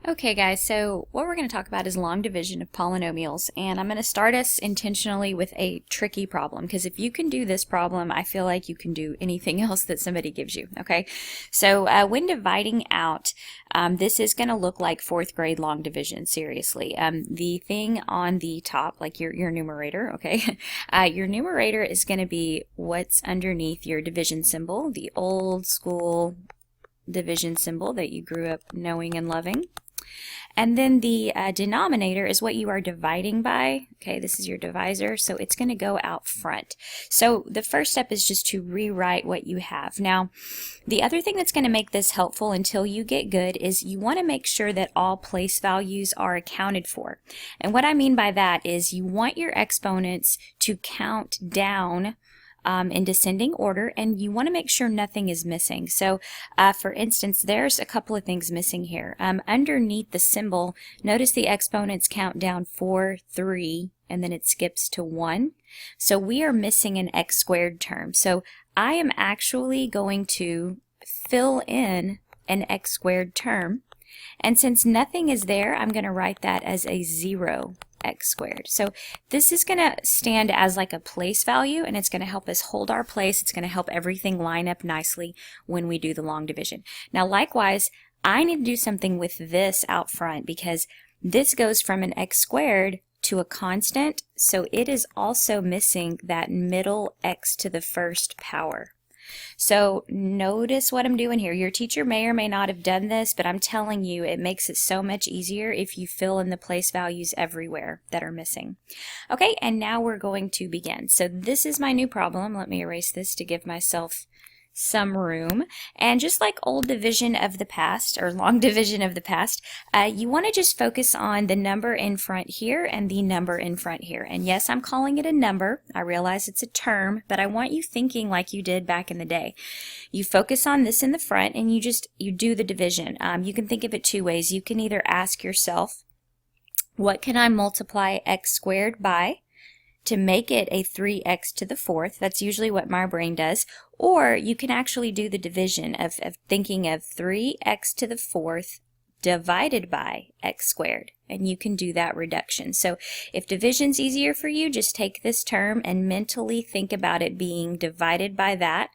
Okay guys, so what we're going to talk about is long division of polynomials, and I'm going to start us intentionally with a tricky problem, because if you can do this problem, I feel like you can do anything else that somebody gives you, okay? So when dividing out, this is going to look like fourth grade long division, seriously. The thing on the top, like your numerator, okay? Your numerator is going to be what's underneath your division symbol, the old school division symbol that you grew up knowing and loving. And then the denominator is what you are dividing by. Okay, this is your divisor, so it's going to go out front. So the first step is just to rewrite what you have. Now, the other thing that's going to make this helpful until you get good is you want to make sure that all place values are accounted for. And what I mean by that is you want your exponents to count down in descending order, and you want to make sure nothing is missing. So for instance, there's a couple of things missing here. Underneath the symbol, notice the exponents count down 4, 3, and then it skips to 1. So we are missing an x squared term. So I am actually going to fill in an x squared term, and since nothing is there, I'm going to write that as a 0 x squared. So this is going to stand as like a place value, and it's going to help us hold our place. It's going to help everything line up nicely when we do the long division. Now likewise, I need to do something with this out front, because this goes from an x squared to a constant, so it is also missing that middle x to the first power. So notice what I'm doing here. Your teacher may or may not have done this, but I'm telling you, it makes it so much easier if you fill in the place values everywhere that are missing. Okay, and now we're going to begin. So this is my new problem. Let me erase this to give myself some room. And just like old division of the past, or long division of the past, you want to just focus on the number in front here and the number in front here. And yes, I'm calling it a number. I realize it's a term, but I want you thinking like you did back in the day. You focus on this in the front, and you do the division. You can think of it two ways. You can either ask yourself, what can I multiply x squared by to make it a 3x to the fourth? That's usually what my brain does. Or you can actually do the division of thinking of 3x to the fourth divided by x squared, and you can do that reduction. So if division's easier for you, just take this term and mentally think about it being divided by that,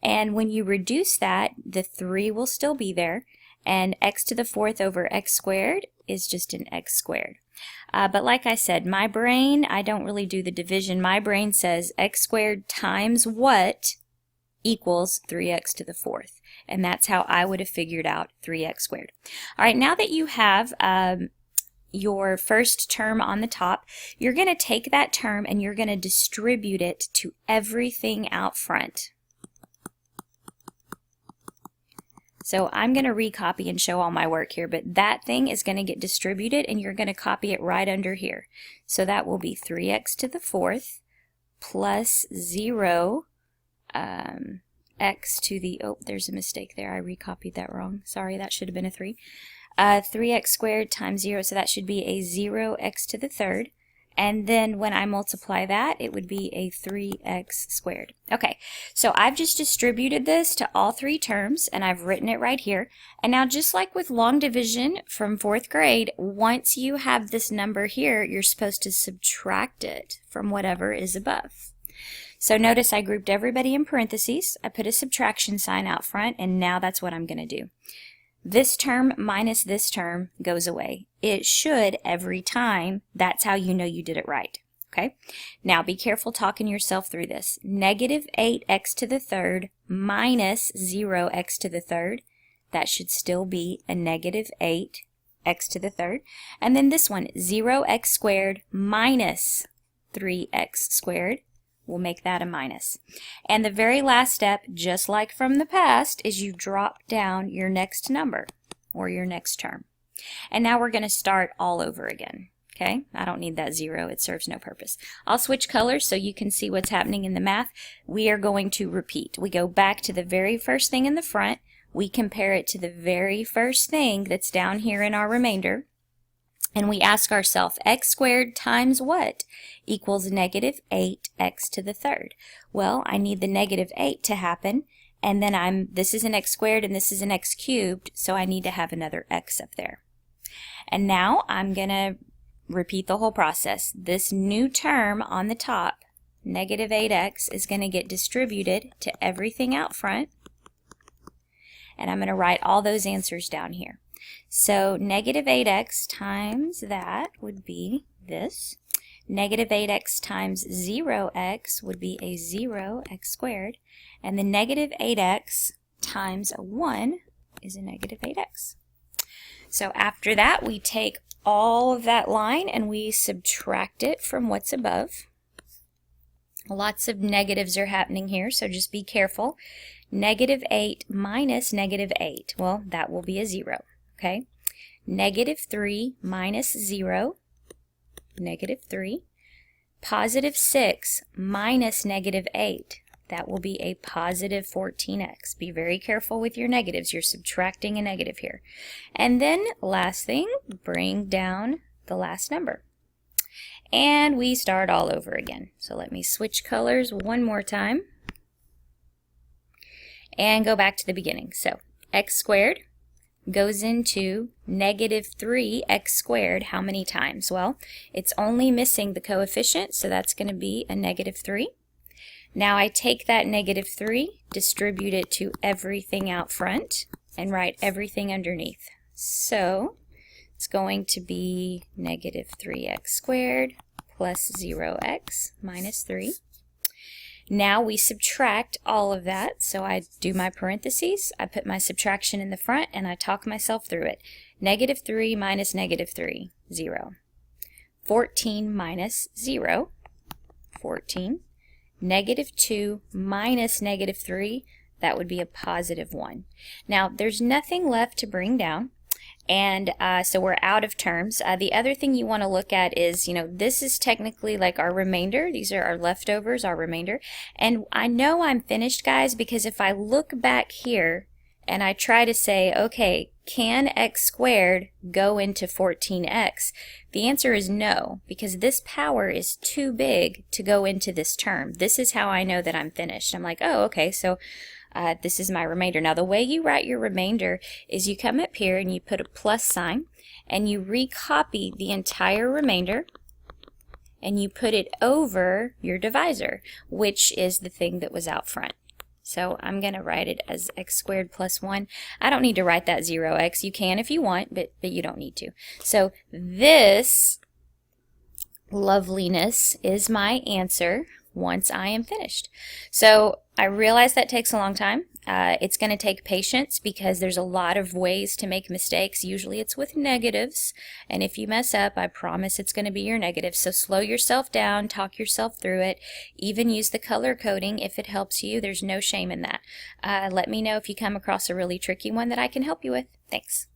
and when you reduce that, the 3 will still be there, and x to the fourth over x squared is just an x squared. But like I said, my brain, I don't really do the division. My brain says x squared times what equals 3x to the fourth. And that's how I would have figured out 3x squared. All right, now that you have your first term on the top, you're going to take that term and you're going to distribute it to everything out front. So I'm going to recopy and show all my work here, but that thing is going to get distributed, and you're going to copy it right under here. So that will be 3x to the fourth plus 0 x to the, oh, there's a mistake there. I recopied that wrong. Sorry, that should have been a 3. 3x squared times 0, so that should be a 0x to the third. And then when I multiply that, it would be a 3x squared. Okay, so I've just distributed this to all three terms, and I've written it right here. And now, just like with long division from fourth grade, once you have this number here, you're supposed to subtract it from whatever is above. So notice I grouped everybody in parentheses. I put a subtraction sign out front, and now that's what I'm going to do. This term minus this term goes away. It should every time. That's how you know you did it right. Okay? Now be careful talking yourself through this. Negative 8x to the third minus 0x to the third. That should still be a negative 8x to the third. And then this one, 0x squared minus 3x squared. We'll make that a minus. And the very last step, just like from the past, is you drop down your next number or your next term. And now we're going to start all over again. Okay, I don't need that 0. It serves no purpose. I'll switch colors so you can see what's happening in the math. We are going to repeat. We go back to the very first thing in the front. We compare it to the very first thing that's down here in our remainder. And we ask ourselves, x squared times what equals negative 8x to the third? Well, I need the negative 8 to happen, and then this is an x squared and this is an x cubed, so I need to have another x up there. And now I'm going to repeat the whole process. This new term on the top, negative 8x, is going to get distributed to everything out front. And I'm going to write all those answers down here. So negative 8x times that would be this. Negative 8x times 0x would be a 0x squared. And the negative 8x times a 1 is a negative 8x. So after that, we take all of that line and we subtract it from what's above. Lots of negatives are happening here, so just be careful. Negative 8 minus negative 8, well, that will be a 0, okay? Negative 3 minus 0, negative 3. Positive 6 minus negative 8, that will be a positive 14x. Be very careful with your negatives. You're subtracting a negative here. And then last thing, bring down the last number. And we start all over again. So let me switch colors one more time and go back to the beginning. So x squared goes into negative 3x squared how many times? Well, it's only missing the coefficient, so that's going to be a negative 3. Now I take that negative 3, distribute it to everything out front, and write everything underneath. So it's going to be negative 3x squared plus 0x minus 3. Now we subtract all of that, so I do my parentheses, I put my subtraction in the front, and I talk myself through it. Negative 3 minus negative 3, 0. 14 minus 0, 14. Negative 2 minus negative 3, that would be a positive 1. Now, there's nothing left to bring down, and so we're out of terms. The other thing you want to look at is, this is technically like our remainder. These are our leftovers, our remainder. And I know I'm finished, guys, because if I look back here and I try to say, okay, can x squared go into 14x? The answer is no, because this power is too big to go into this term. This is how I know that I'm finished. I'm like, oh, okay, so this is my remainder. Now, the way you write your remainder is you come up here and you put a plus sign, and you recopy the entire remainder, and you put it over your divisor, which is the thing that was out front. So I'm going to write it as x squared plus 1. I don't need to write that 0x. You can if you want, but you don't need to. So this loveliness is my answer once I am finished. So I realize that takes a long time. It's going to take patience because there's a lot of ways to make mistakes. Usually it's with negatives, and if you mess up, I promise it's going to be your negative. So slow yourself down, talk yourself through it, even use the color coding if it helps you. There's no shame in that. Let me know if you come across a really tricky one that I can help you with. Thanks.